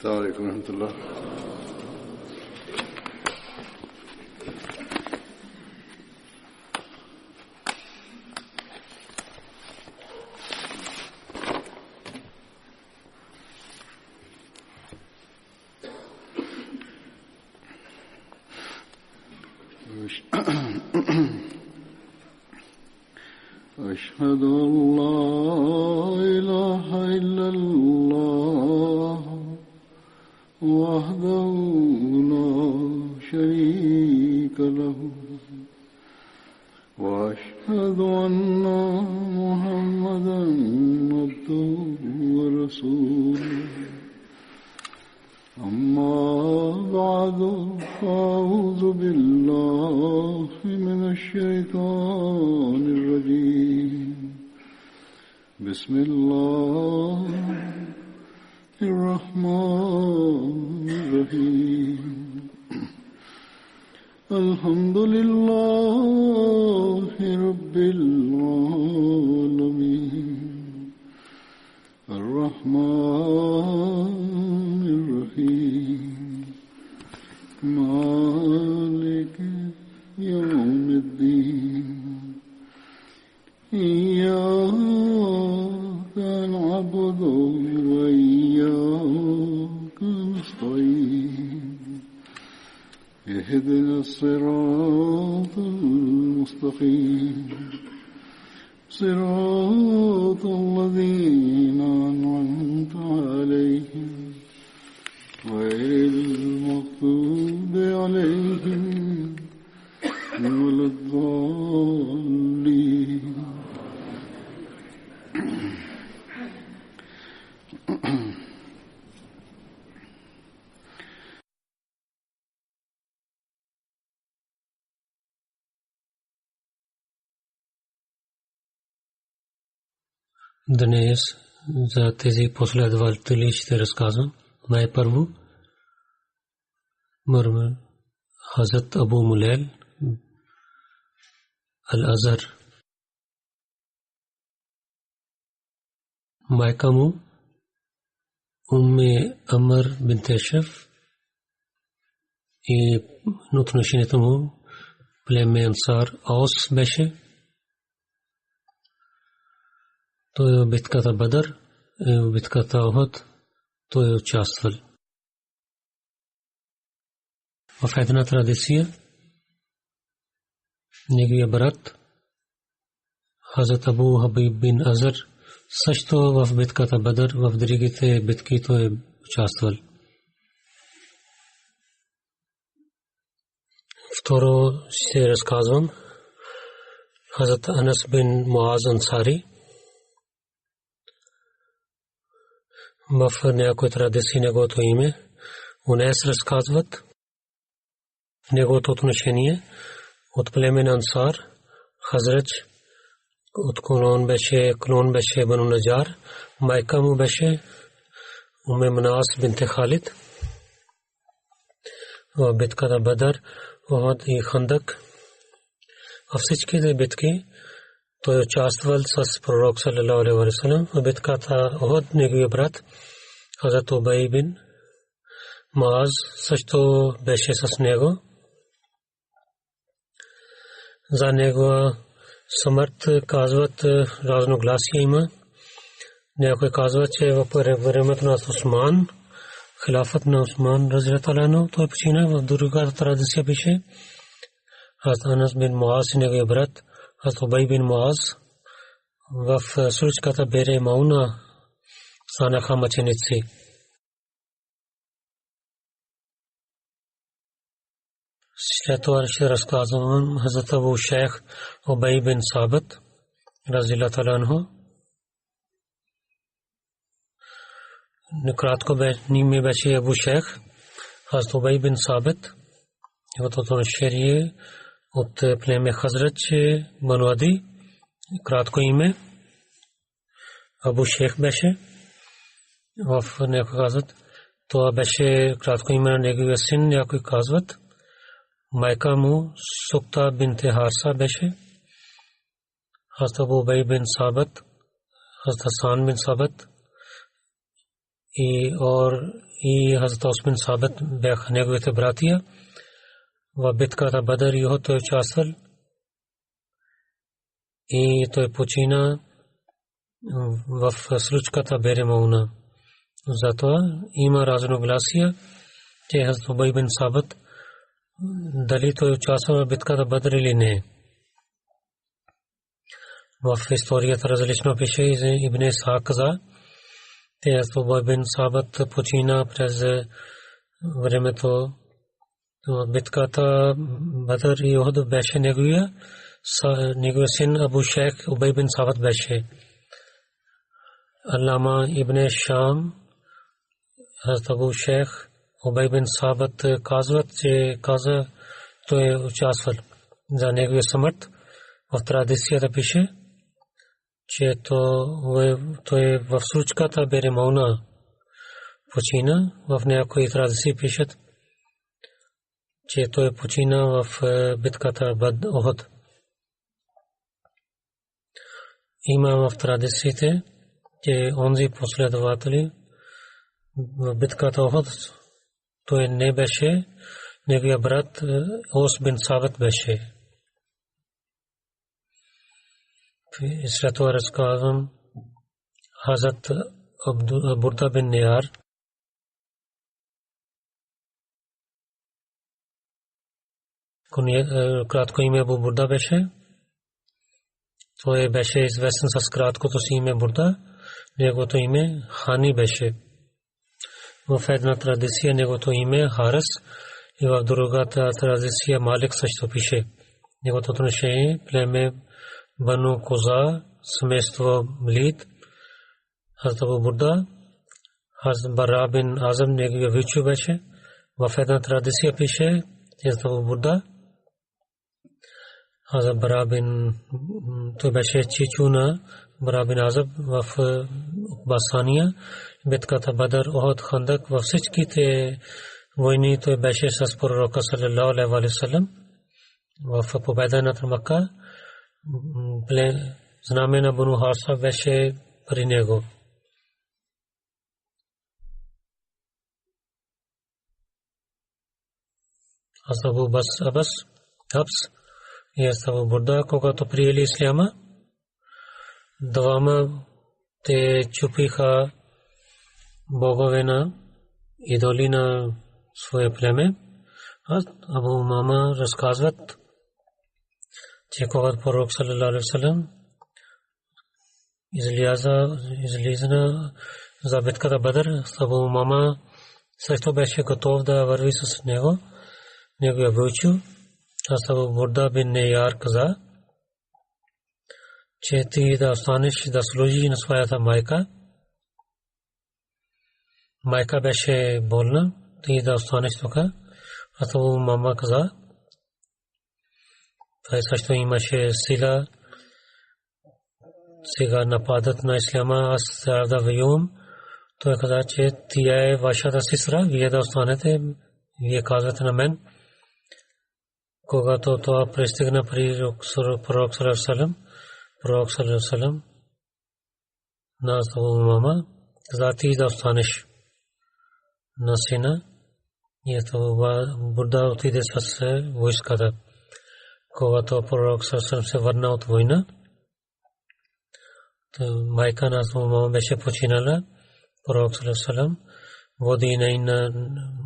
السلام عليكم ورحمة الله. أشهد أن لا إله إلا الله وحده لا شريك له وأشهد أن محمدا عبده ورسوله أما بعد فأعوذ بالله من الشيطان الرجيم بسم الله الرحمن الرحيم الحمد لله رب العالمين الرحمن الرحيم مالك يوم الدين إياك نعبد وإياك نستعين اهدنا الصراط المستقيم صراط الذين أنعمت عليهم غير المغضوب عليهم ولا الضالين. Днес за тези последователи ще разказвам. Най-първо Мърмър Хазрат Абу Мулел Ал-Азар. Майка му Умме Амр бинт Ашаф и отношението му племе Ансар Аус беше. Той е битката Бадър, битката Охот, той е участвал. В една традиция неговия брат Хазрат Абу Хабиб бин Азар също в битката Бадър, в другите битки той е участвал. Второ ще разказвам Хазрат Анас бин Муаз Ансари. В някои традиции неговото име Унес разказват неговото отношение от племен Ансар, Хазрач, от клон беше Бану Наджар, майка му беше Уме Манас бинт Халид. В битката Бадър, Охот и Хандак, във всичките битки той участвал с пророк саллалаху алейхи ва саллям. В битката Охот неговия брат Хазрат Убай бин Мааз също беше с него. За него смърт казват разногласия има. Някой казва, че в времето на Усман, хилафът на Усман разияллаху анху, той почина. В другата традиция пише Хазрат Анас бин Муаз и неговия брат Хазрат Убай бин Муаз в случката Бере Мауна станаха мъченици. След това ще разказвам Хазрат Абу Шейх Убай бин Сабит разияллаху анху. Накратко име беше Абу Шейх Хазрат Убай бин Сабит. Неговото отношение от племе Хазрач Бану Ади. Кратко име Абу Шейх беше. В някои казват това беше кратко име на неговия син, някои казват майка му Сукта бинт Харса беше. Хазрат Абу Убай бин Сабит, Хазрат Хасан бин Сабит и Хазрат Осман Сабит бяха неговите братия. В битката Бадър и Ухуд той участвал и той почина в случката Бери Мауна. Затова има разногласия, че Хазрат Убай бин Сабит дали той участвал в битката Бадър или не. В историята различно пише Ибн Исхак каза, че Хазрат Убай бин Сабит почина през времето битката Бадър и Ухуд беше неговия син Абу Шейх Убай бин Сабит беше. Алама Ибн Шам Хазрат Абу Шейх Убай бин Сабит каза той участвал за неговия смърт. В традицията пише, че той в случката Бери Мауна почина. В някои традиции пишат, че той почина в битката Ухуд. Има в традициите, че онзи последователи в битката Ухуд той не беше, неговия брат Ос бин Сабит беше. След това разказвам Хазрат Бурда бин Нияр. Кратко име Абу Бурда беше. Той беше известен с краткото си име Бурда. Неговото име Хани беше. В една традиция неговото име Харис и в другата традиция Малик също пише. Неговото отношение племе Бану Коза, семейство Лид. Хазрат Абу Бурда, Хазрат Бара бин Азам неговия вичу беше. В една традиция пише Хазрат Абу Бурда, Хазрат Бара бин, той беше чичу на Бара бин Азам в Басания, битката Бадър, Ухуд, Хандак, във всичките войни той беше с пророка саллаллаху алейхи ва саллям. В победа над Макка знаме на Бану Харса беше при него. Абу Хабс и Абу Бурда, когато приели исляма, двама те чупиха богове на идоли на свое племе. Абу Мама разказват, че когато пророк саллаллаху алейхи ва саллям излиза за битката Бадър, Абу Мама също беше готов да върви с него. Неговия войчо Абу Бурда бин Нияр каза, че ти да останеш да служиш на своята майка. Майка беше болна, ти да останеш тук. Абу Мама каза, той също имаше сила. Сега нападат на исляма, аз трябва да воювам. Той каза, че тя е вашата сестра, вие да останете, вие казвате на мен. Когато това пристигна при пророк саллаллаху алейхи ва саллям, на Абу Мама каза, ти да останеш на сина. И Абу Бурда отиде с войската. Когато пророк саллаллаху алейхи ва саллям се върна от война, майка на Абу Мама беше починала. Пророк саллаллаху алейхи ва саллям води нейна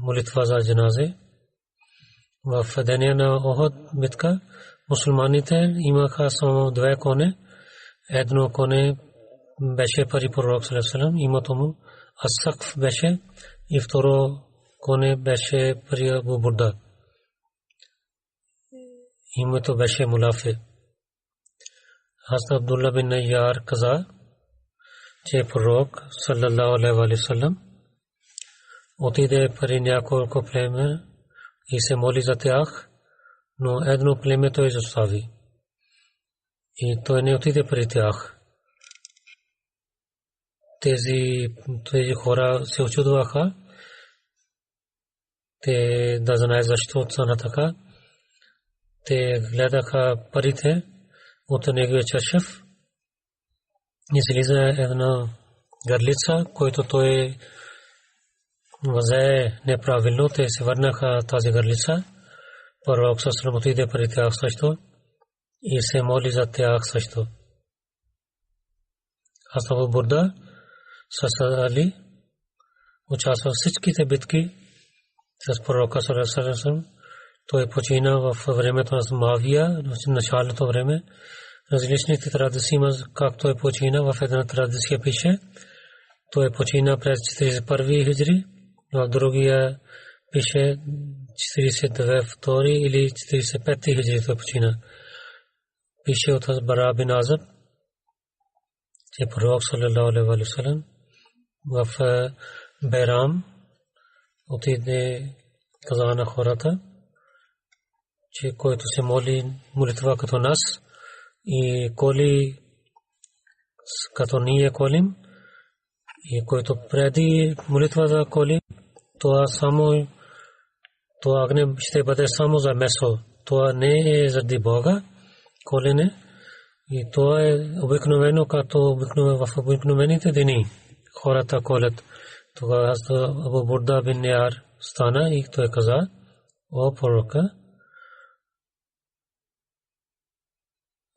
молитва за джаназе. В деня на Ухуд битка мусулманите имаха само две коне. Едно коне беше при пророк саллаллаху алейхи ва саллям, името му Ас-Сакф беше, и второ коне беше при Абу Бурда. Името беше Мулафе. Хазрат Абдулла бин Нияр каза, че пророк саллаллаху алейхи ва саллям отиде при няколко племе и се моли за тях, но едно племе той изостави. И той не отиде при тях. Тези хора се очудваха. Те да знаят защо стана така. Те гледаха парите от неговия чаршаф. Излиза една гърлица, който той взе неправилно, те се върнаха тази гърлица. Пророк също отиде при тях също и се моли за тях също. Абу Бурда с Али участва в всичките битки с пророка саллаллаху алейхи ва саллям. Той почина в времето на Муавия, в началото време. Различните традиции има, както е почина в една традиция пише. Той почина през 41 хиджри, в другия пише 42 или 45 хиджри той почина. Пише от Бара бин Азиб, че пророк саллаллаху алейхи ва саллям в Байрам отиде, каза на хората, че който се моли молитва като нас и коли като ние колим, и който преди молитва да коли, това само това огне ще бъде само за месо. Това не е заради Бога колене, и това е обикновено, като обикновено в обикновените дни хората колят. Тогава Абу Бурда бин Яр стана и той каза: о пророка,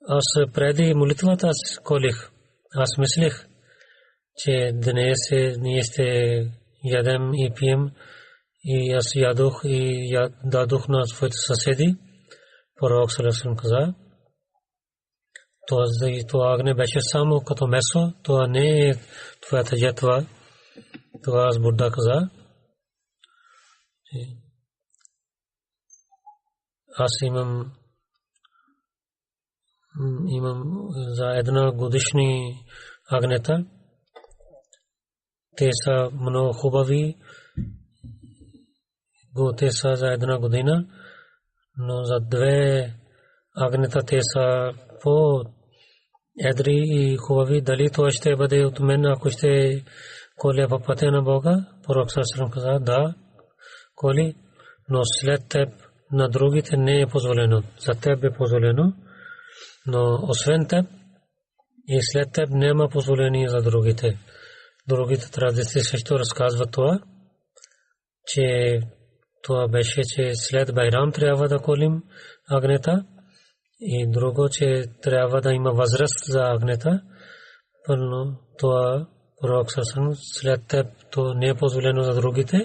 аз преди молитвата аз колих. Аз мислех, че днес ние ще ядем и пием, и аз ядох и дадох на своите съседи. Пророк саллаллаху алейхи ва саллям каза: това огне беше само като месо, това не е твоята жертва. Това аз Бурда каза: аз имам за една годишни агнета. Те са много хубави, те са за една година, но за две агнета те са по-едри и хубави. Дали това ще бъде от мен, ако ще коля в пътя на Бога? Пророк саллаллаху алейхи ва саллям каза: да, коли, но след теб на другите не е позволено. За теб е позволено, но освен теб и след теб няма позволение за другите. Другите традиции също разказват това, че това беше, че след Байрам трябва да колим агнета, и друго, че трябва да има възраст за агнета. Пълно това пророк саллаллаху алейхи ва саллям, след теб то не е позволено за другите.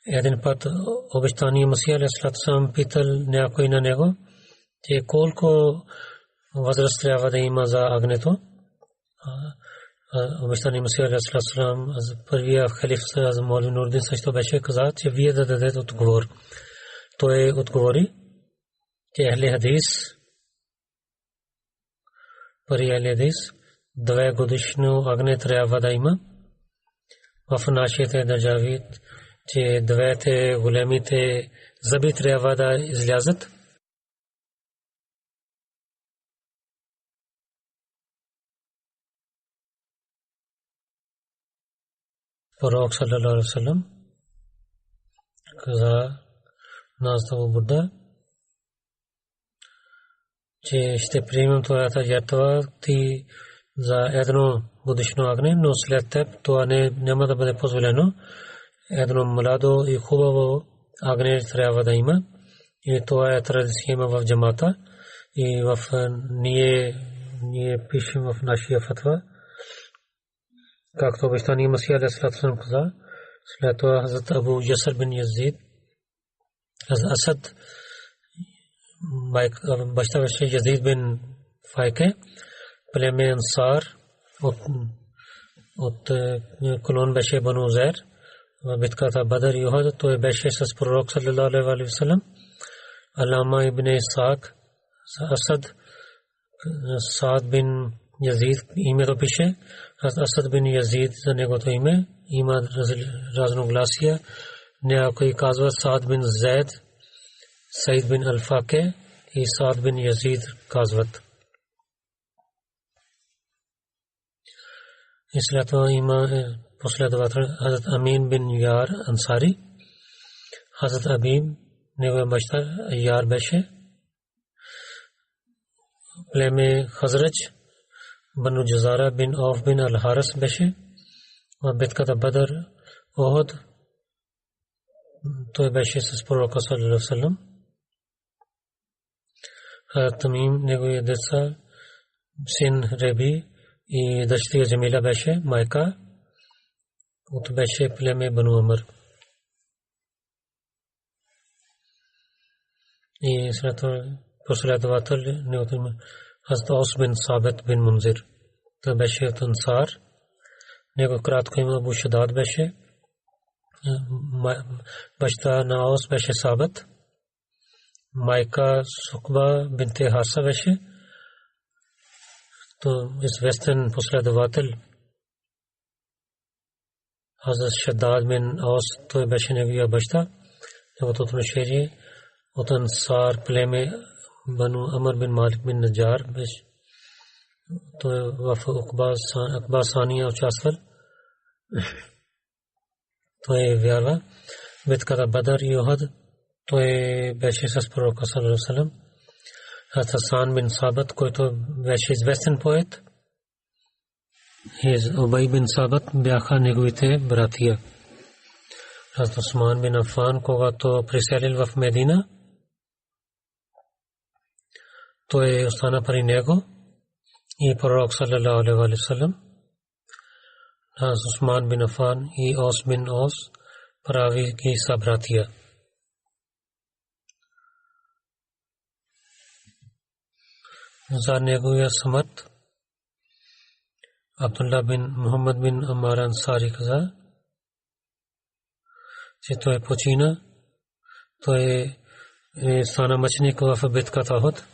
Един път обещания Масия алейхи салам питал някой на него, че колко възраст трябва да има за агнето. Обещания Масия алейхи салам, първия халиф Маули Нурдин също беше казал, че вие да дадете отговор. Той отговори, че Ахли хадис, първия Ахли хадис, 2 годишно агне трябва да има. В нашите държави, че двете големите зъби трябва да излязат. Пророк саллаллаху алейхи ва саллям каза на Абу Бурда, че ще приемем твоята жертва ти за едно годишно агне, но след теб това няма да бъде позволено. Едно младо и хубаво агне трябва да има, и това е традиция в джамата, и в ние пишем в нашия фатва, както обещания Масия алейхи салам каза. След това Хазрат Абу Ясар бин Язид Асад, баща беше Язид бин Файке, племе Ансар, от колон беше Бану Зер. В битката Бадър и Ухуд той беше с пророк саллаллаху алейхи ва саллям. Алама ибн Исаак Асад, Саад бин Язид името пише, Асад бин Язид за негото име. Има разногласия. Някой казва Саад бин Зейд, Саид бин Алфаке и Саад бин Язид казват. И след това има последовател Хазрат Амин бин Яр Ансари. Хазрат Абим, неговия баща Яр беше. Племе Хазрач, Бану Джазара бин Ауф бин Ал-Харас беше. битката Бадър, Охуд, той беше с пророка саллаллаху алейхи ва саллям. Тамим, неговия деца, син Реби и дъщеря Джамила беше майка, от беше племе Бану Амр. И след това последовател неговото име Хазрат Аус бин Сабит бин Мунзир. Той беше от Ансар. Него кратко име Абу Шадад беше. Баща на Аус беше Сабит. Майка Сукба бинте Харса беше. То известен последовател Хазрат Шадад бин Аус, той беше неговия баща. Неговото отношение от Ансар племе Бану Амр бин Малик бин Наджар беше. Той в Акба Сания участвал. Той вярва. Битката Бадър и Охуд, той беше с пророка саллаллаху алейхи ва саллям. Хасан бин Сабит, който беше известен поет, и Убай бин Сабит бяха неговите братия. Хазрат Усман бин Афан, когато преселил в Медина, той остана при него и пророк саллаллаху алейхи ва саллям. Хазрат Усман бин Афан и Ос бин Ос прави ги са братия. За неговия смърт Абдулла бин Мухаммад бин Амар Ансари каза, че той почина. Той стана мъченик в битката Охуд.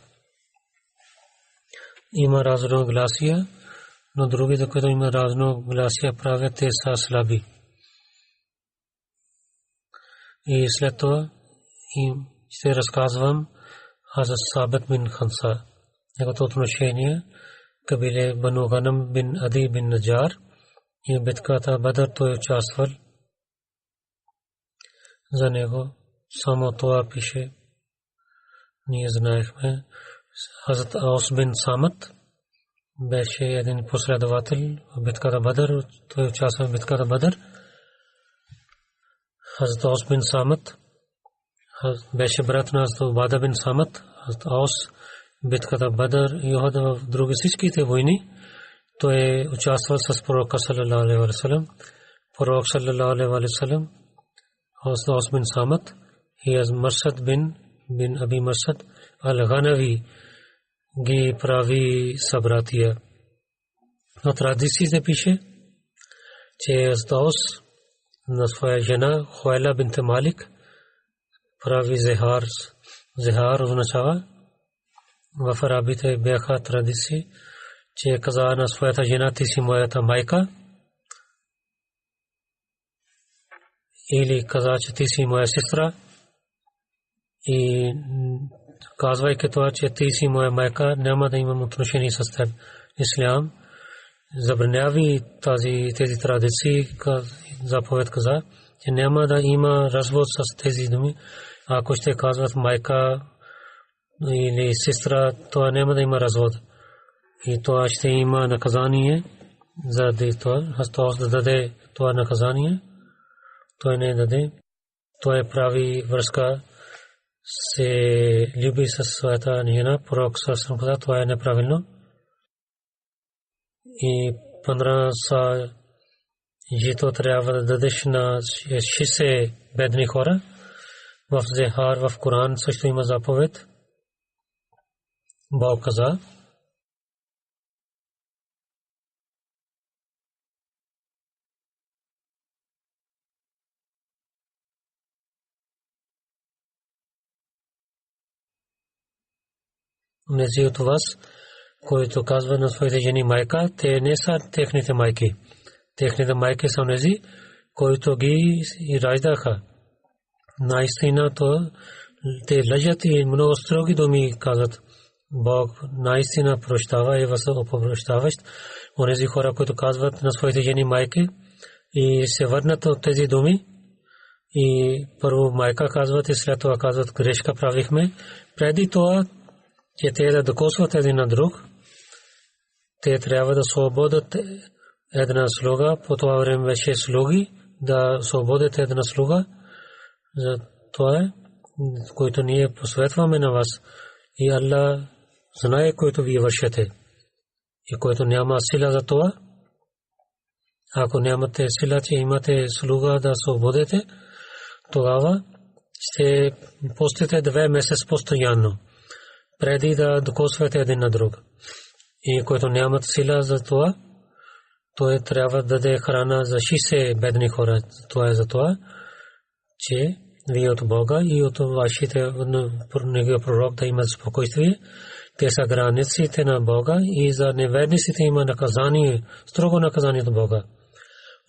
Има разногласия, но другите, които има разногласия, правят те са слаби. И след това им ще разказвам Хазрат Сабит бин Ханса. Неговото отношение кабиле Бану Ганам бин Ади бин Наджар и битката Бадър той участвал. За него само това пише. Ние знаехме. Хазрат Аус бин Самат беше един последовател в битката Бадър. Той участва в битката Бадър. Хазрат Аус бин Самат беше брат на Хазрат Убада бин Самат. Хазрат Аус битката Бадър и Охуд в други всичките войни. Той участвал с пророка саллаллаху алейхи ва саллям. Пророк саллаллаху алейхи ва саллям Хазрат Аус бин Самат и Марсад бин Аби Марсад Ал-Гhaнави ги прави събратия. На традициите пише, че Хазрат Аус на своя жена Хуайла бинт Малик прави зехар. Зехар означава в арабите бяха традиции, че каза на своята жена ти си моята майка, или каза, че ти си моя сестра, и казвайки това, че ти си моя майка, няма да имам отношение с теб. Ислям забраняви тези традиции. Заповед каза, че няма да има развод с тези думи. Ако ще казват майка или сестра, това няма да има развод. И това ще има наказание за това. Хазрат да даде това наказание. Той не даде. Той прави връзка, се люби със своята жена. Пророк също каза, това е неправилно. И 15 са жито трябва да дадеш на 60 бедни хора. В зехар в Коран също има заповед. Бог каза, нези от вас, които казват на своите жени майка, те не са техните майки. Техните майки са нези, които ги раждаха. Наистина то те лъжат и много строги думи казват. Бог наистина прощава и възпрощаващ. Онези хора, които казват на своите жени майки и се върнат от тези думи, и първо майка казват и след това казват грешка правихме. Преди това, че те да докосват един на друг, те трябва да свободят една слуга, по това време беше слуги, да освободите една слуга. За това е, което ние посветваме на вас. И Аллах знае, което вие вършите. И който няма сила за това, ако нямате сила, че имате слуга да освободите, тогава ще постите 2 месеца постоянно, преди да докосвате един на друг. И който нямат сила за това, той трябва да даде храна за 60 бедни хора. Това е за това, че вие от Бога и от вашите пророк да имат спокойствие. Те са границите на Бога и за неверниците има наказание, строго наказание от Бога.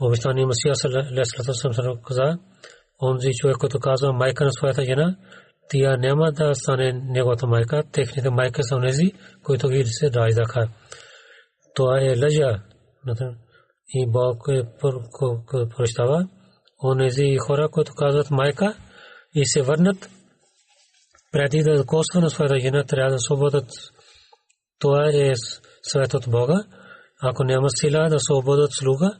Обещания Масия саллаллаху каза, онзи човек, който казва майка на своята жена, тя няма да стане неговата майка, техните майка са онези, които ги се раждаха. Това е лъжа. И Бог прощава онези хора, които казват майка и се върнат преди да докосва на своята жена, трябва да освободят. Това е съвет от Бога. Ако няма сила да освободят слуга,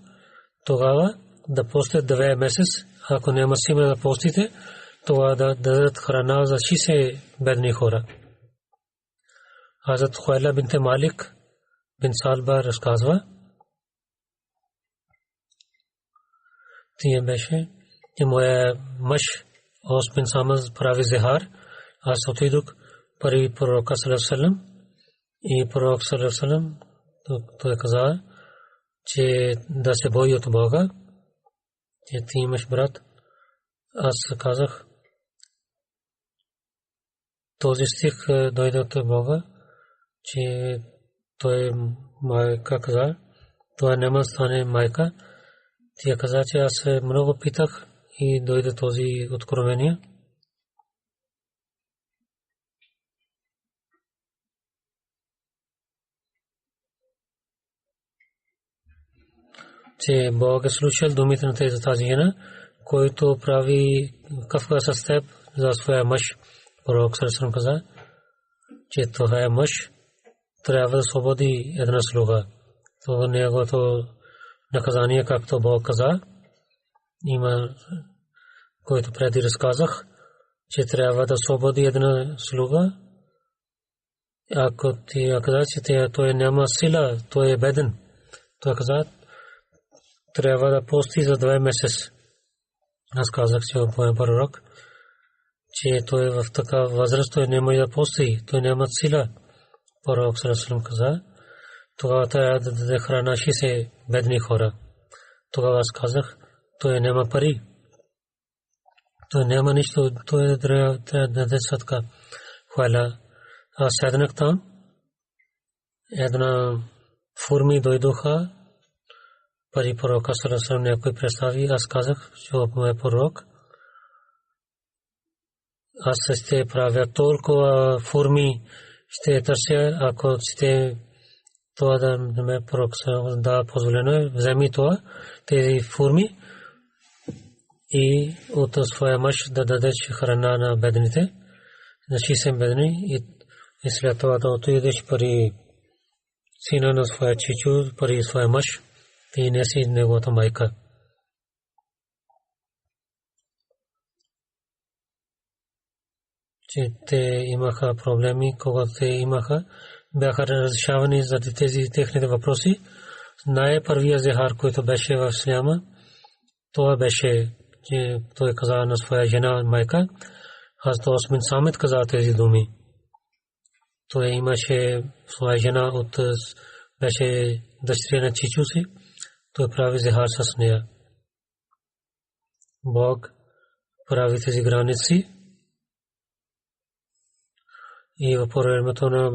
тогава да постят 2 месеца. Ако няма сила да постите, това да дадат храна за 60 бедни хора. Хазрат Хуайла бинте Малик бин Салба разказва, тия беше, че моя мъж Ос бин Самаз прави зехар. Аз отидох при пророка саллаллаху алейхи ва саллям и пророк саллаллаху алейхи ва саллям той каза, че да се бои от Бога, че ти имаш брат. Аз казах, този стих дойде от Бога, че той майка каза, това няма стане майка. Тя каза, че аз много питах и дойде този откровение. Че Бог е слушал думите на тази жена, който прави кафка с теб за своя мъж. Пророк саллаллаху каза, че това е мъж, трябва да освободи една слуга. Това неговото наказание, както Бог каза, има, който преди разказах, че трябва да освободи една слуга. Ако ти каза, че той няма сила, той е беден, той каза, трябва да пости за 2 месеца. Аз казах, че моят пророк, че той в такава възраст, той не може да пости, той няма сила. Пророк саллаллаху каза, тогава трябва да даде храна 60 бедни хора. Тогава аз казах, той няма пари, той няма нищо, той трябва да даде садка. Хваля, аз седнах там, една фурми дойдоха, пари пророка саллаллаху алейхи някой представи. Аз казах, че моят пророк, аз ще правя толкова фурми, ще търся, ако ще това да ме пророк да позволено, вземи това, тези фурми и от своя мъж да дадеш храна на бедните, на 60 бедни, и след това да отидеш пари сина на своя чичо, пари своя мъж, и не си неговата майка. Че те имаха проблеми, когато те имаха, бяха разрешавани за тези техните въпроси. Най-първия зехар, който беше в Исляма, това беше, че той каза на своя жена майка. Хазрат Ос бин Самит каза тези думи. Той имаше своя жена от беше дъщеря на чичо си. Той прави зехар с нея. Бог прави тези граници. И в времето на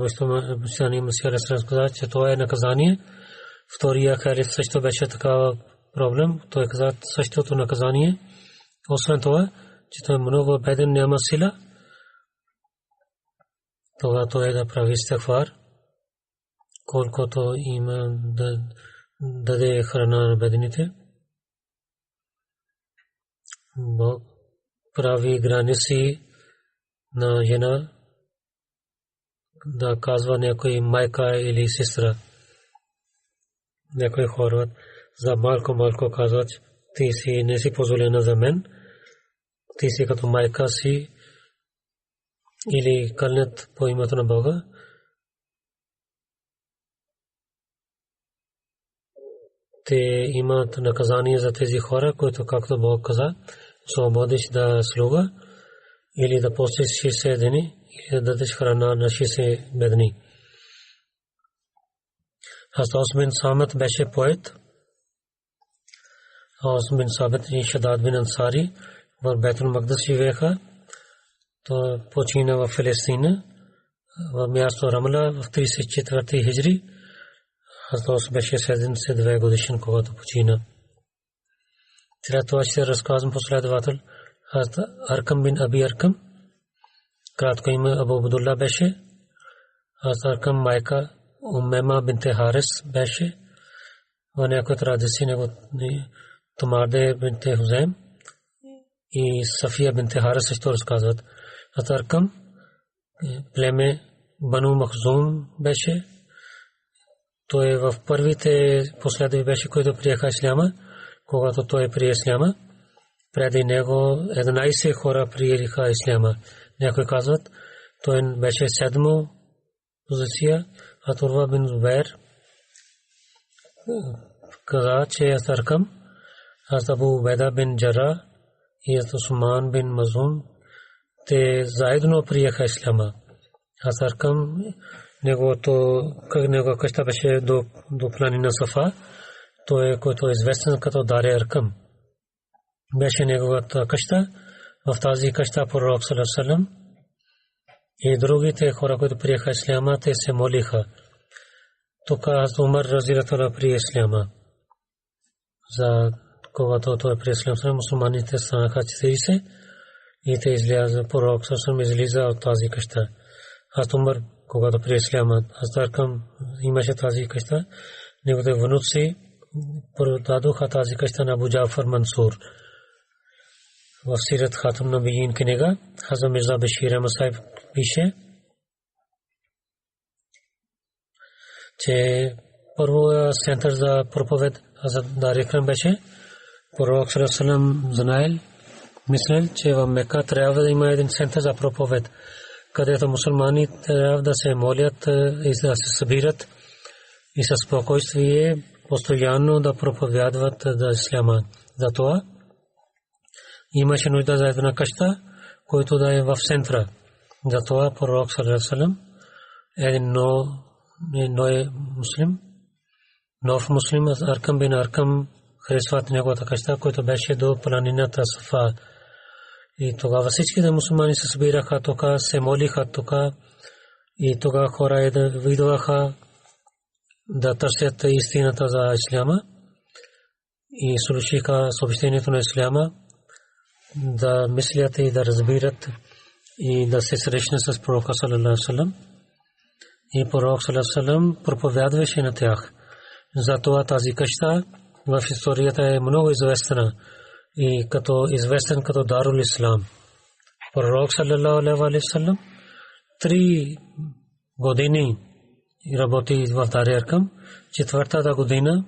Мусани Масия разказа, че това е наказание. Втория халиф също беше такава проблем. Той каза същото наказание. Освен това, че той много беден, няма сила. Тогава той да прави истигфар, колкото има да даде храна на бедните. Бог прави граници на жена да казва някой майка или сестра. Някой хора за малко казват, ти си не си позволена за мен, ти си като майка си, или кълнят по името на Бога. Те имат наказание за тези хора, които, както Бог каза, освободиш да слуга, или да постиш 60 дни, или да дадеш храна на 60 бедни. Хазрат бин Самат беше поет. Хазрат бин Сабит и Шадад бин Ансари в Бейтул Мақдис живееха. То почина в Фалестина, в място Рамла в 34 хиджри. Хазрат беше 72 годишен, когато почина. След това ще разказвам последовател. Хазрат Аркам бин Аби Аркам, кратко име Абу Абдулла беше. Хазрат Аркам майка Умема бинте Харис беше. В някои традиции него Тумарде бинте Хузайм и Сафия бинте Харис също разказват. Хазрат Аркам племе Бану Махзум беше. Той в първите последви беше, който приеха исляма. Когато той прие исляма, преди него 11 хора приеха исляма. Някои казват, той беше седмо позиция. Атурва бин Зубайр каза, че Хазрат Аркам, Хазрат Абу Убайда бин Джаррах и Усман бин Мазун, те заедно приеха исляма. Хазрат Аркам неговата къща беше до планина Сафа. Той, който е известен като Даре Аркам, беше неговата къща. В тази къща пророк саллаллаху алейхи ва саллям и другите хора, които приеха исляма, те се молиха. Тук Хазрат Умар разилата на прие исляма. За когато той прие исляма, мусулманите станаха 40 и те изляза, пророк саллаллаху алейхи ва саллям излиза от тази къща. Хазрат Умар, когато прие исляма, Хазрат Аркам имаше тази къща. Неговите внуци продадоха тази къща на Абу Джафар Мансур. В Сират Хатам Набиин книга Хазрат Мирза Башир Ахмад Сайб пише, че първо център за проповед Хазрат Дар Акрам беше. Пророк саллаллаху алейхи ва саллям знаел, мислел, че в Мека трябва да има един център за проповед, където мусулмани трябва да се молят и да се събират и със спокойствие постоянно да проповядват за исляма. Затова имаше нужда за една къща, която да е в центъра. Затова пророк саллаллаху алейхи ва саллям един нов муслим Аркам бин Аркам харесват неговата къща, който беше до планината Сафа. И тогава всичките мусулмани се събираха тук, се молиха тук и тогава хора видяха да търсят истината за исляма и слушаха съобщението на исляма, да мислят и да разбират и да се срещнат с пророка саллаллаху алейхи ва саллям. И пророк саллаллаху алейхи ва саллям проповядваше на тях. Затова тази къща в историята е много известна и като известен като Дарул Ислам. Пророк саллаллаху алейхи ва саллям 3 години работи в Дар Аркам. Четвъртата година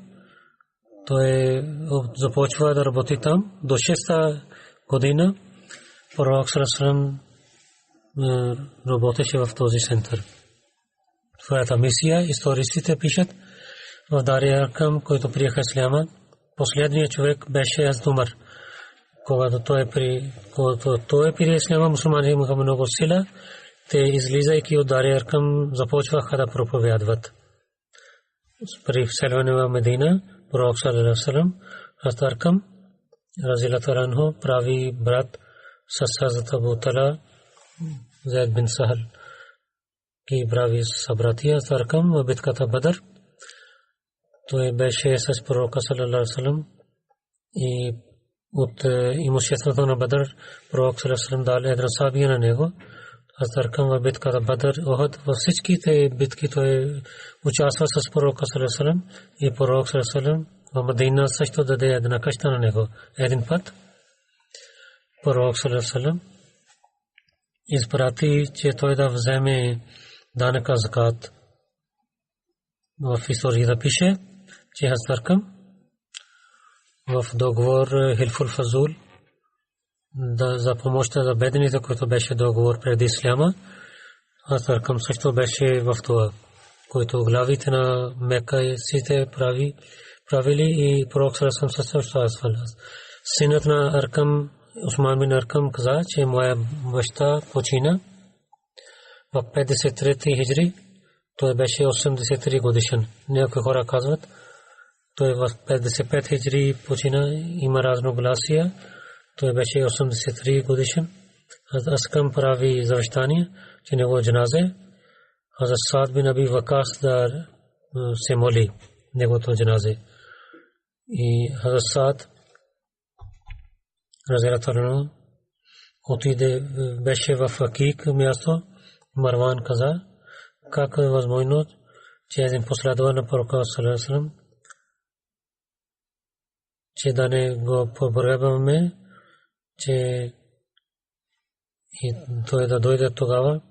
той започва да работи там. До 6-та година пророк саллаллаху алейхи ва саллям работеше в този център. Своята мисия историците пишат в Дар Аркам, който приеха исляма, последният човек беше Хазрат Умар. Когато той прие исляма, мусулманите имаха много сила. Те излизайки от Дар Аркам започваха да проповядват. При вселване в Медина пророк саллаллаху алейхи ва саллям Хазрат Аркам разилата анху прави брат с Хазрат Абу Тала Зайд бин Сахал и прави събратия. Хазрат Аркам в битката Бадър той беше с пророка саллаллаху алейхи ва саллям и от имуществото на Бадър пророк саллаллаху алейхи ва саллям дал една сабия на него. Хазрат Аркам в битката Бадър, Охад, във всичките битки той участва с пророка саллаллаху алейхи ва саллям и пророк саллаллаху алейхи ва саллям в Медина също даде една къща на него. Един път пророк саллаллаху алейхи ва саллям изпрати, че той да вземе данъка закат. В историята пише, че Хазрат Аркам в договор Хилфул Фазул за помощта за бедните, който беше договор преди исляма. Аз Аркам също беше в това, който главите на Мека сите правили и пророк Сарасам също. Синът на Аркам, Усман бин Аркам, каза, че моя баща почина в 53 хиджри. Той беше 83 годишен. Някои хора казват, той в 55 хиджри почина, има разногласия. Той беше 83 годишен. Аскам прави завещание, че него джаназе. Хазрат Саад бин Аби Вакас да се моли негото джаназе. И Хазрат Саад разияллаху анху отиде, беше в Акик място. Марван каза, как е възможно, че един последовател на пророка саллаллаху алейхи ва саллям, че да не го погребваме, че и той да дойде тогава.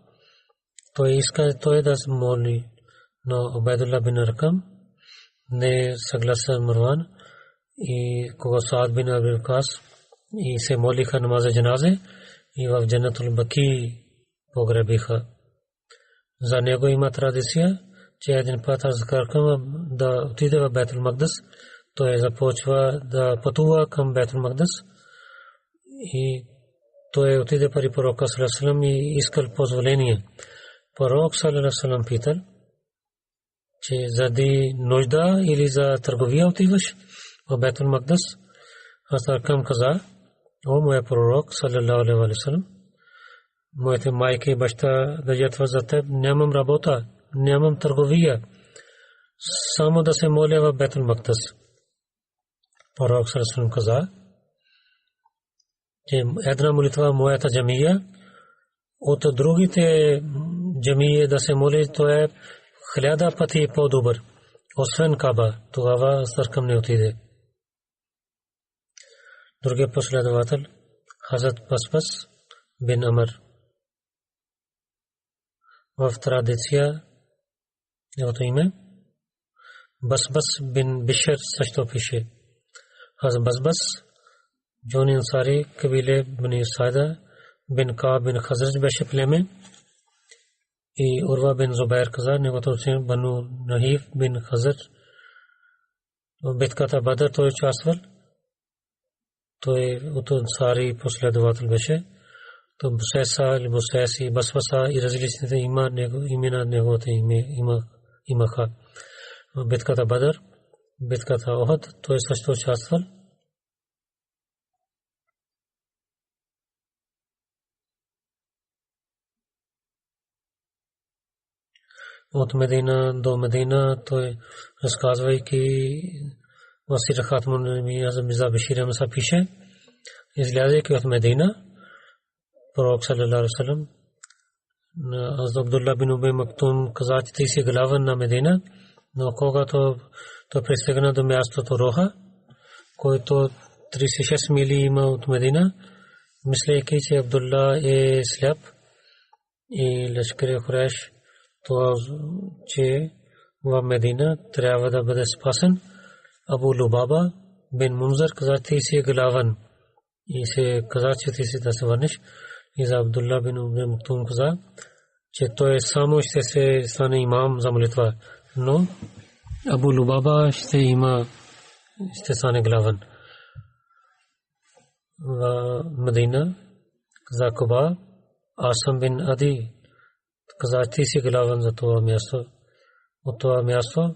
Той иска той да се моли, но Убайдулlah бин Аркам не съглася Марван и кога Саад бин Аби Вакас и се молиха намаза джаназе и в Джаннатул Баки погребиха. За него има традиция, че един път Хазрат Аркам да отиде в Бейтул Мақдис. Той започва да пътува към Бейтул Мақдис и той отиде при пророка саллаллаху алейхи ва саллям и искал позволение. Пророк саллаллаху алейхи ва саллям питал, че заради нужда или за търговия отиваш в Бейтул Мақдис. Хазрат Аркам каза, о моя пророк саллаллаху алейхи ва саллям, моите майка и баща държат за теб, нямам работа, нямам търговия, само да се моля в Бейтул Мақдис. Пророк саллаллаху алейхи ва саллям каза, че една молитва моята джамия от другите джамии да се моли, то е 1000 пъти по-добър, освен Каба. Тогава Аркам не отиде. Другият последовател Хазрат Басбас бин Амр. В традиция неговото име Басбас бин Бишр също пише. Хазрат Басбас Джони Ансари кабиле бни Саида бин Кааб бин Хазраж беше племе и Урва бин Зубайр каза, неговото син Бану Нахиф бин Хазраж в битката Бадър той участвал. Той от Ансари последовател беше. То Бусайса или Бусайси, Басваса и различните имена неговото имаха. В битката Бадър, битката Охад, той също участвал. От Медина до Медина той разказвайки Васир Хатмун Мирза Башир Амса пише, излязайки от Медина, пророк саллаллаху алейхи ва саллям аз Абдулла бин Убай Мактум каза, че ти си главен на Медина, но когато той пристигна до мястото Роха, който 36 мили има от Медина, мислейки, че Абдулла е сляп и лешкър Курайш, то че в Медина трябва да бъде спасен. Абу Лубаба бин Мунзар каза, ти си главен и се каза, че ти си да се върнеш. И за Абдулла бин Убай Мактум каза, че той само ще се стане имам за молитва, но Абу Лубаба ще стане главен. В Медина каза Куба Асам бин Ади каза, ти си главен за това място. От това място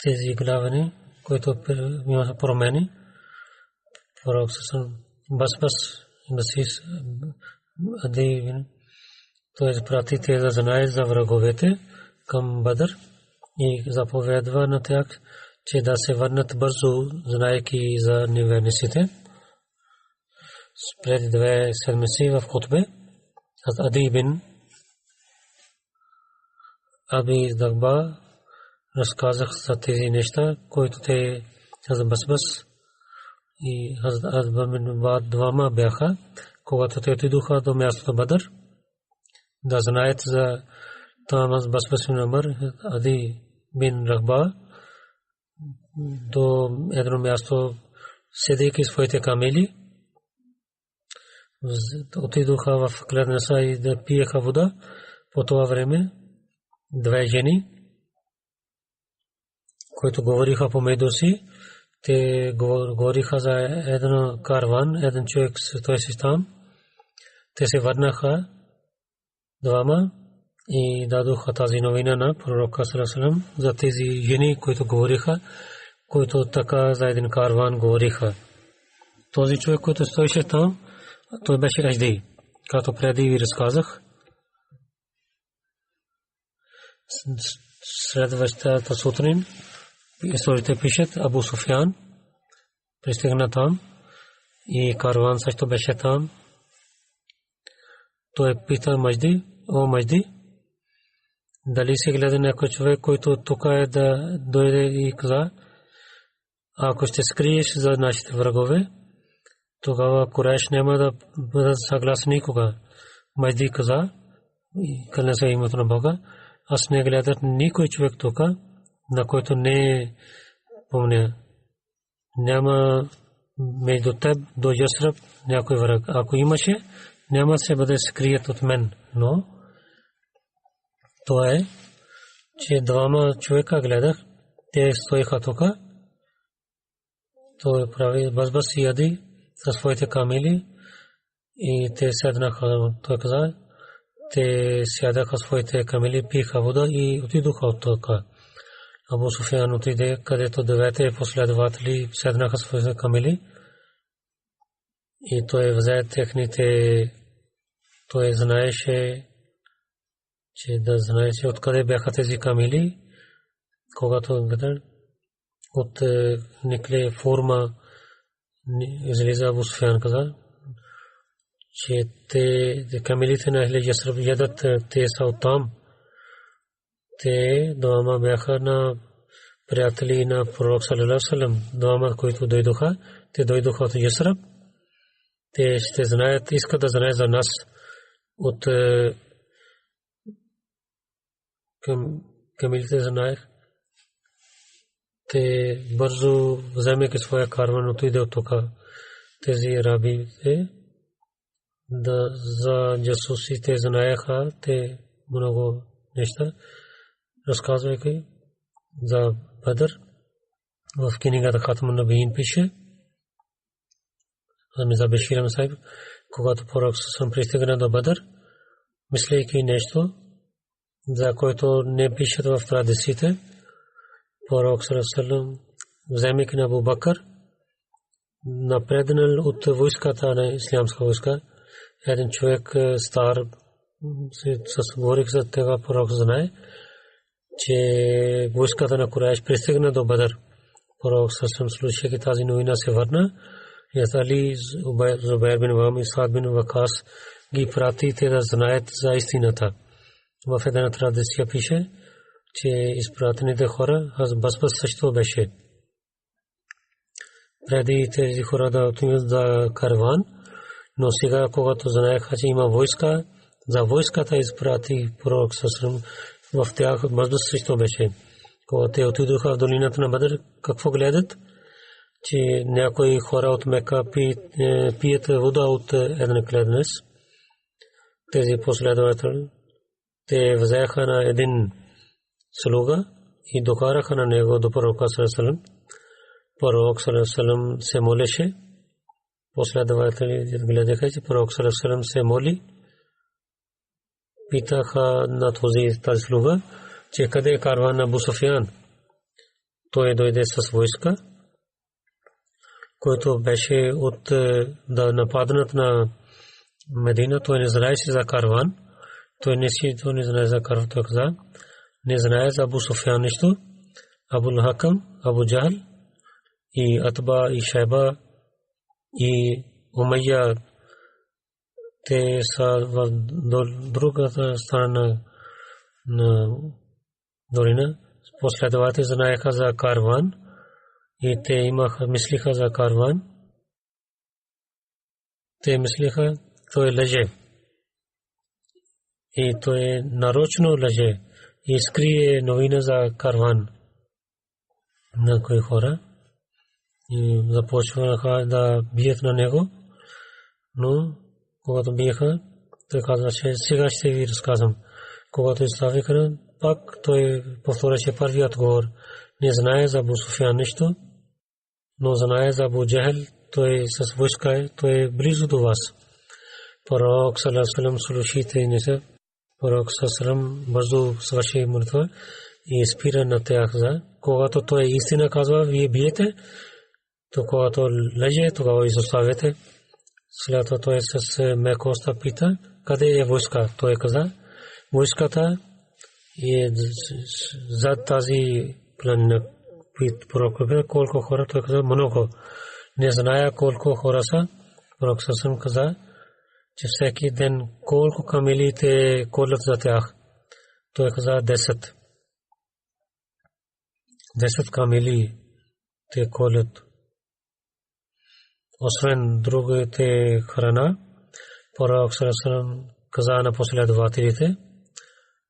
тези главени, които имаха промени, пророк Басбас Басис Ади, той изпрати те да знаят за враговете към Бадър и заповядва на тях, че да се върнат бързо, знаейки за неверниците. Пред 2 седмици в хутбе Ади бин Аби Дагба разказах за тези неща, които те Хазрат Басбас и Хазрат Азба бин Бад двама бяха, когато те отидоха до мястото Бадър, да знаят за Тамаз Басбас бин Амр. Ади бин Рахба до едно място, седейки своите камели, отидоха в кладенеца и да пиеха вода. По това време две жени, които говориха помежду си, те говориха за един караван, един човек стоеше си там. Те се върнаха двама и дадоха тази новина на пророка саллаллаху алейхи ва саллям за тези жени, които говориха, които така за един караван говориха. Този човек, който стоеше там, той беше Ажди, както преди ви разказах. Следващата сутрин историите пишат, Абу Суфян пристигна там и караван също беше там. Той пита Мажди, о Мажди, дали се гледа някой човек, който тук е да дойде и каза, ако ще скриеш за нашите врагове, тогава Курайш няма да бъдат съгласни никога. Мажди каза, къде се името на Бога, аз не гледат никой човек тук, на който не помня. Няма между теб до Ясраб някой враг. Ако имаше, няма се бъде скрият от мен. Но това е, че двама човека гледах, те стоиха тук. Той прави базбас и яди със своите камели и те седнаха, той каза, те сядаха своите камели, пиха вода и отидоха от тук. Абу Суфян отиде, където девете последователи седнаха своите камели и той взе техните, той знаеше, че да знаеше откъде бяха тези камели, когато от никле форма излиза. Абу Суфян каза, че те камелите на Ахле Ясраб ядат, те са оттам. Те двама бяха на приятели на пророк саллаллаху алейхи ва саллям, двама, които дойдоха, те дойдоха от Ясраб. Те ще знаят, искат да знаят за нас от камелите знаех. Те бързо вземайки своя карван отиде от тук. Тези арабите да за джасусите знаеха те много неща, разказвайки за Бадър. В книгата Хатмун Набиин пише, Мирза Башир Ахмад Сахиб, когато пророк сам пристигна до Бадър, мислейки нещо, за което не пишат в традициите, пророк саллаллаху, вземайки на Абу Бакър, напреднал от войската на ислямска войска, един човек стар, с говорих за това, пророк знае, че войската на Курайш пристигна до Бадър. Пророк саллаллаху слушайки тази новина се върна. Али Зубайр бин Авам и Саад бин Вакас ги прати те да знаят за истината. В една традиция пише, че изпратените хора, аз Басбас също беше. Преди тези хора да отидат за караван, но сега, когато знаеха, че има войска, за войската изпрати пророк саллаллаху в тях Басбас също беше. Когато те отидоха в долината на Бадър, какво гледат? Че някои хора от Мека пият вода от един кладенец. Тези последователи, те взеха на един слуга и докараха на него до пророка саллаллаху алейхи ва саллям. Пророк саллаллаху алейхи ва саллям се молеше. Последователи гледаха, че пророк саллаллаху алейхи ва саллям се моли. Питаха на тази слуга, че къде е караван на Абу Суфян. Той дойде с войска, който беше от да нападнат на Медина. Той не знаеше за караван. Той не знае за караван. Той каза, не знае за Абу Суфян нищо. Абу Хакам, Абу Джахл и Атба и Шайба и Умайя, те са в другата страна на долина. Последователи знаеха за караван и те имаха, мислиха за караван. Те мислиха, той лъже. И той нарочно лъже и скрие новина за караван. на кои хора и започнаха да бият на него, но когато биеха, той казва, че сега ще ви разказвам. Когато изставиха, пак той повторяше първият говор. Не знае за Абу Суфиян нищо, но знае за Абу Джахел, той с войска, той е близо до вас. Пророк саллаллаху алейхи ва саллям слушайте не се. Пророк саллаллаху алейхи ва саллям бързо свърши молитва и спира на тях. Когато той истина казва, вие биете, то когато лъже, тогава изоставяте. След това той с мекоста пита, къде е войска? Той каза, войската е зад тази планина. Пророк колко хора? Той каза, много. Не зная колко хора са. Пророк саллаллаху каза, че всеки ден колко камелите колят за тях. Той каза 10. 10 камели те колят. Освен другите храна, Пророк саллаллаху каза на последователите,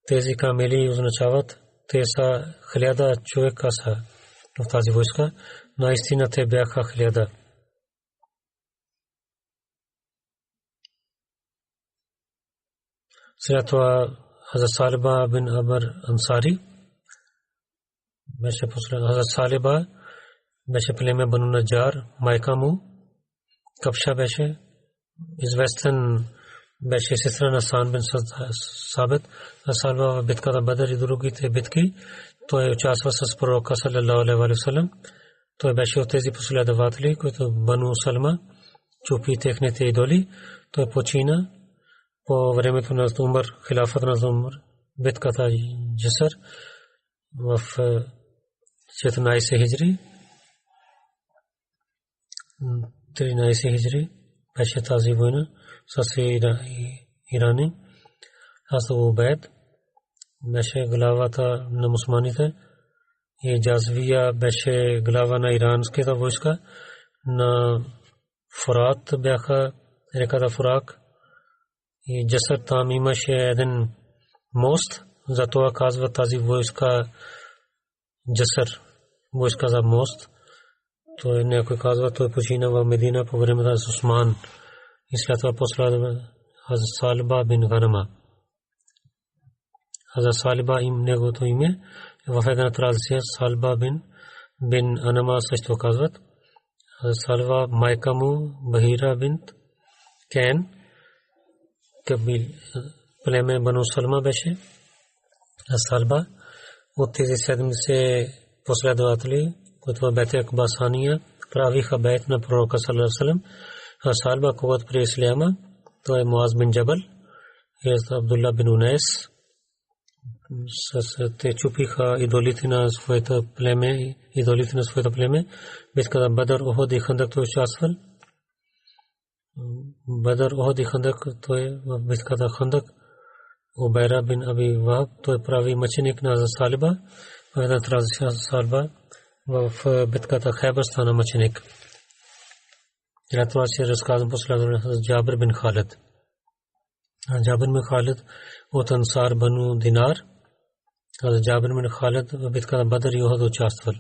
тези камели означават, те са 1000 човека са в тази войска. Наистина те бяха 1000. След това Хазрат Салиба бин Абр Ансари беше послед. Хазрат Салиба беше племе Бану Наджар, майка му Капша беше известен, беше сестра на Сан бин Сабит. Салиба в битката Бадър и другите битки той участва с пророка саллаллаху алейхи ва саллям. Той беше от тези последователи, които Бану Салма чупи техните идоли. Той почина по времето на Умар, хилафът на Умар, битката Джисър в 14 хиджри. 13 хиджри беше тази война с Ирани. Хазрат Убайд беше главата на мусулманите и Джазвия беше глава на иранската войска. На Фурат бяха реката Фурак и Джасър, там имаше един мост, затова казва тази войска Джасър, войска за мост. Той някой казва, той почина в Медина по времето на Усман и след това последва Хазрат Салиба бин Ганама. Хазрат Салиба неговото име в една традиция Салиба бин Анама също казват. Хазрат Салиба майка му Бахира бинт Кен Кабил племе Бану Салма беше. Салба от тези 70 последователи, които бяха Акбасания, правиха бейт на пророка саллаллаху алейхи ва саллям. Салба, когато при исляма, той е Муаз бин Джабал и Абдулла бин Унайс. Те чупиха идолите на своето племе, битката Бадър, Ухуд и Хандак той участвал. Бадър, Ухуд и Хандак, той в битката Хандак. Убайра бин Аби Вахб, той прави мъченик на Салиба. В една традиция Салиба в битката Хайбър стана мъченик. След това се разказвам последователно за Джабир бин Халид. Джабир бин Халид от Ансар Бану Динар. Джабир бин Халид в битката Бадър и Ухуд участвал.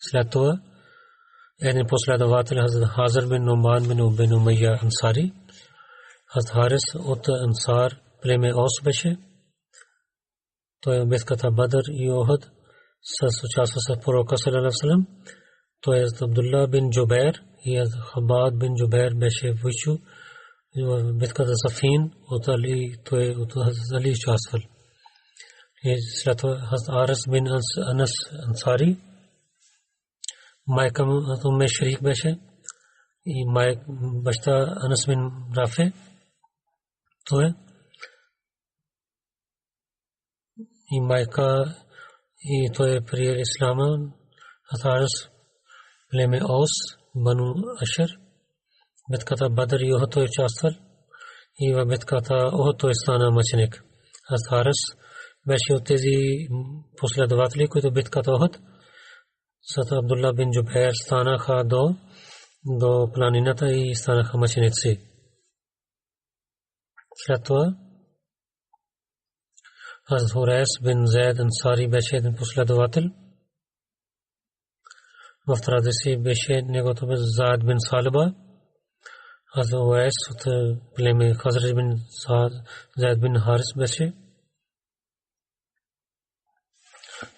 След това един последовател Хазар бин Нуман бин Умайя Ансари. Хазрат Харис от Ансар племе Ос беше. Той в битката Бадър и Ухуд участва с пророка саллаллаху алейхи ва саллям. Той е Абдулла бин Джубайр и Хабад бин Джубайр беше войчо в битката Сафин от Али, той от Али участвал. И след това Хазрат Арис бин Анас Ансари, майка му Умме Шарик беше и баща Анас бин Рафе. Той и майка и той при ислама Хазрат племе Ос Бану Ашер. Битката Бадър и Ухуд той участвал и в битката Ухуд той стана мъченик. Хазрат беше от тези последователи, които битката Ухуд с Абдулла бин Джубайр станаха до планината и станаха мъченици. След това Хазрат Урайс бин Зайд Ансари беше един последовател. В традиции беше негото бе Зайд бин Салиба. Хазрат Урайс от племе Хазрат бин Зайд бин Харис беше.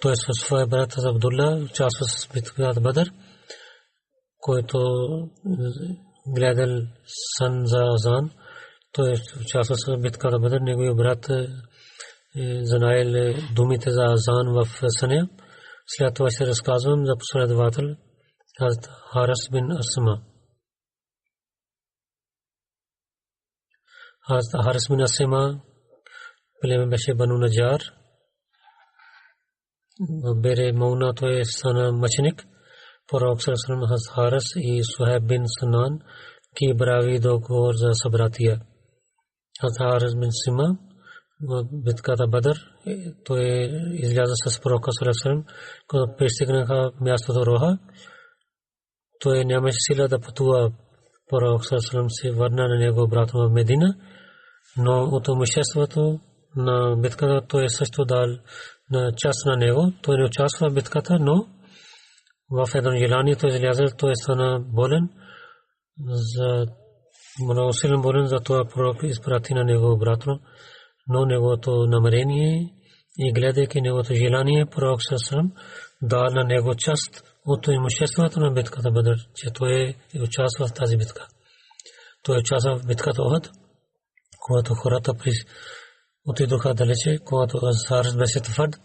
Той със своя брат Абдулла участва с битката Бадър, който гледал сън за азан. Той участва с битката Бадър. Неговият брат знаел думите за азан в съня. След това ще разказвам за последовател Хазрат Харис бин Асма. Хазрат Харис бин Асма племе беше Бану Наджар. Бере Мауна той стана мъченик. Пророк саллаллаху алейхи ва Харис и Сухайб бин Санан ки брави договор за събратия. Хазрат Харис бин Сима в битката Бадър той изляза с пророка саллаллаху алейхи ва саллям, когато пристигнаха мястото Роха. Той нямаше сила да пътува. Пророк саллаллаху алейхи ва саллям се върна на него обратно в Медина, но от имуществото на битката той също дал на част на него. Той не участва в битката, но в едно желание той излязъл, той стана болен, много силен болен, за това пророк изпрати на него обратно. Но неговото намерение и гледайки неговото желание, пророк саллаллаху дал на него част от имуществото на битката Бадър, че той участва в тази битка. Той участва в битката Охот, когато хората отидоха далече, когато Харис беше твърд.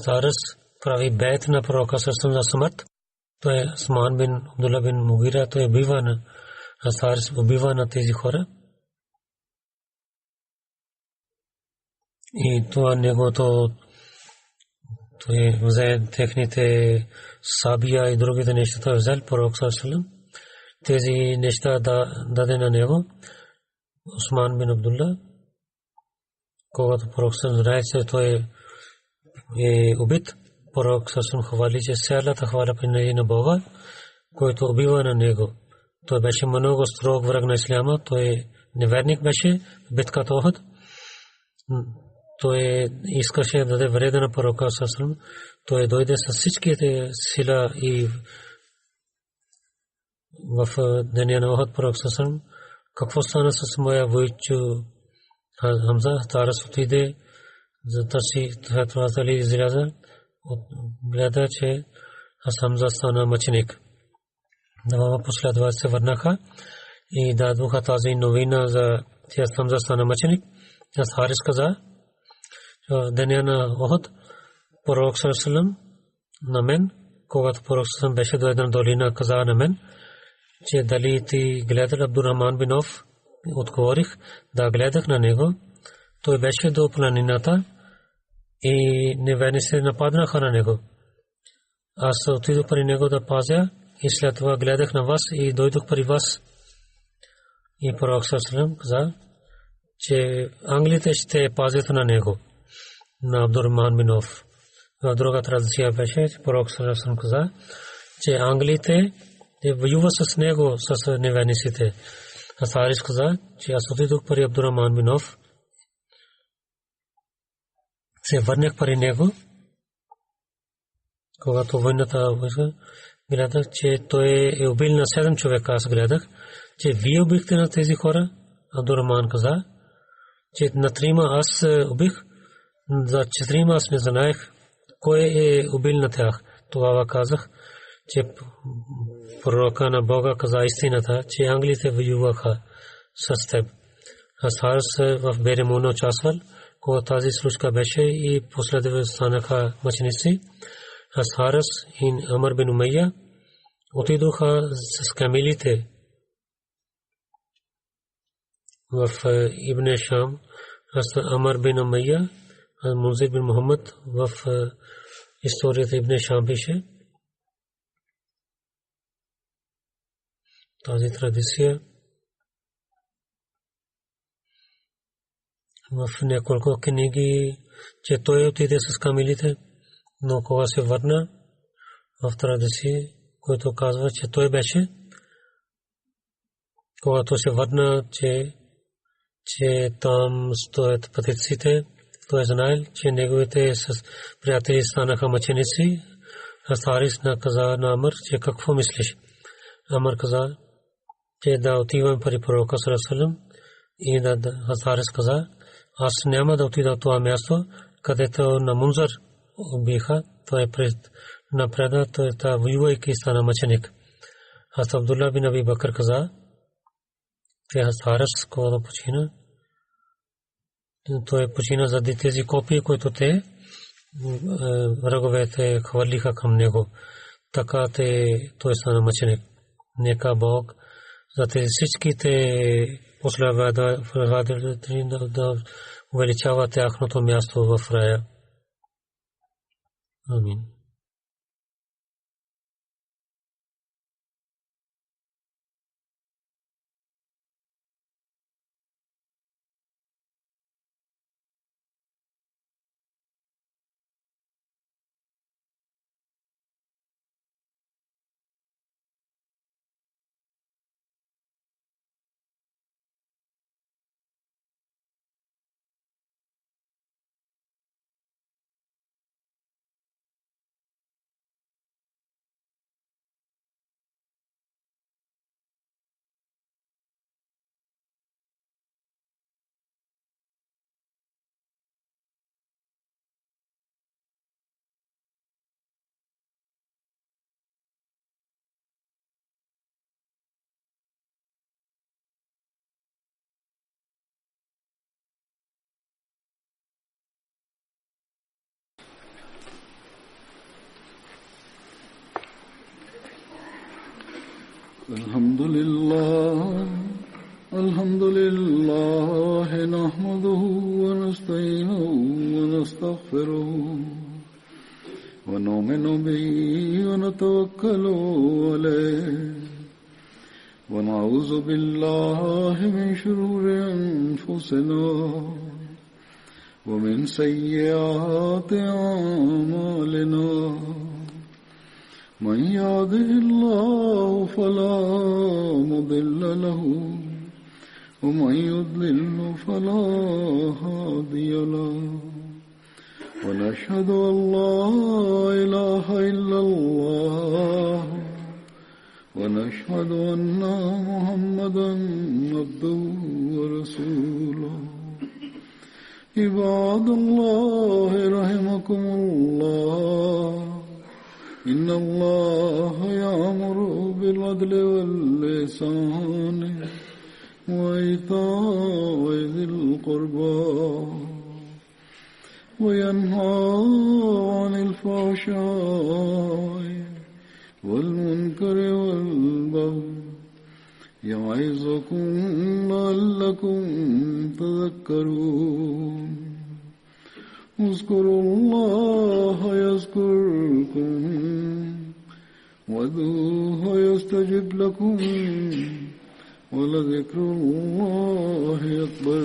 Харис прави бейт на пророка саллаллаху за смърт. Той Усман бин Абдулла бин Мугира, той убива на Харис, убива на тези хора. И това негото той взе техните сабия и другите неща, той взел пророк саллаллаху. Тези неща даде на него Усман бин Абдулла. Когато пророк знае, че той е убит, пророк хвали, че цялата хвала принадлежи на Бога, който убива на него. Той беше много строг враг на исляма, той неверник беше в битката Охот. Той искаше да даде вреда на пророка саллаллаху. Той дойде с всичките сила и в деня на Охот пророк саллаллаху. Какво стана с моя войчо Хамза? Харис отиде за търси Хазрат изляза, гледа, че Хамза стана мъченик. Двама последователи се върнаха и дадоха тази новина за че Хамза стана мъченик. Харис каза деня на Охот пророк саллаллаху на мен, когато пророк саллаллаху беше до една долина, каза на мен, че дали ти гледал Абдурахман бин Ауф? Отговорих, да, гледах на него. Той беше до планината и неверници нападнаха на него. Аз отидох при него да пазя и след това гледах на вас и дойдох при вас. И пророк саллаллаху каза, че англите ще пазят на него, на Абдурахман бин Ауф. В друга традиция беше, пророк саллаллаху каза, че англите воюва с него, с неверниците. Харис каза, че аз отидох при Абдурахман бин Ауф, се върнах при него, когато войната гледах, че той е убил на 7 човека. Аз гледах, че вие убихте на тези хора. Абдурахман каза, че на 3 аз убих, за 4 аз не знаех кой е убил на тях. Тогава казах, че пророка на Бога каза истината, че англите воюваха с теб. Харис в Беремуна участвал, когато тази случка беше и последователите станаха мъченици. Харис и Амар бин Умайя отидоха с камилите в Ибн Шам. Амар бин Умайя, Мунзир бин Мухаммад в историята Ибн Шам пише тази традиция. В няколко книги, че той отиде с камилите, но кога се върна в традиция, който казва, че той беше, когато се върна, че там стоят пътниците той знаел, че неговите приятели станаха мъченици. Харис каза на Амр, че какво мислиш? Амр каза, че да отивам при пророка саллаллаху и да Харис каза, аз няма да отида в това място, където на Мунзар убиха. Той напреда, той воювайки стана мъченик. Аз Абдулла бин Аби Бакр каза, че Харис когато почина, той почина заради тези копии, които те враговете хвърлиха към него. Така той стана мъченик. Нека Бог за тези всичките последователи да увеличава тяхното място в рая. Амин. الحمد لله نحمده ونستعينه ونستغفره ونؤمن به ونتوكل عليه ونعوذ بالله من شرور أنفسنا ومن سيئات أعمالنا من يهده الله فلا مضل له ومن يضلل فلا هادي له ونشهد أن لا إله إلا الله ونشهد أن محمدا عبده ورسوله عباد الله رحمكم الله إن الله يأمر بالعدل والإحسان وإيتاء ذي القربى وينهى عن الفحشاء والمنكر والبغي يعظكم لعلكم تذكرون اذكروا الله يذكركم وادعوه يستجب لكم ولذكر الله أكبر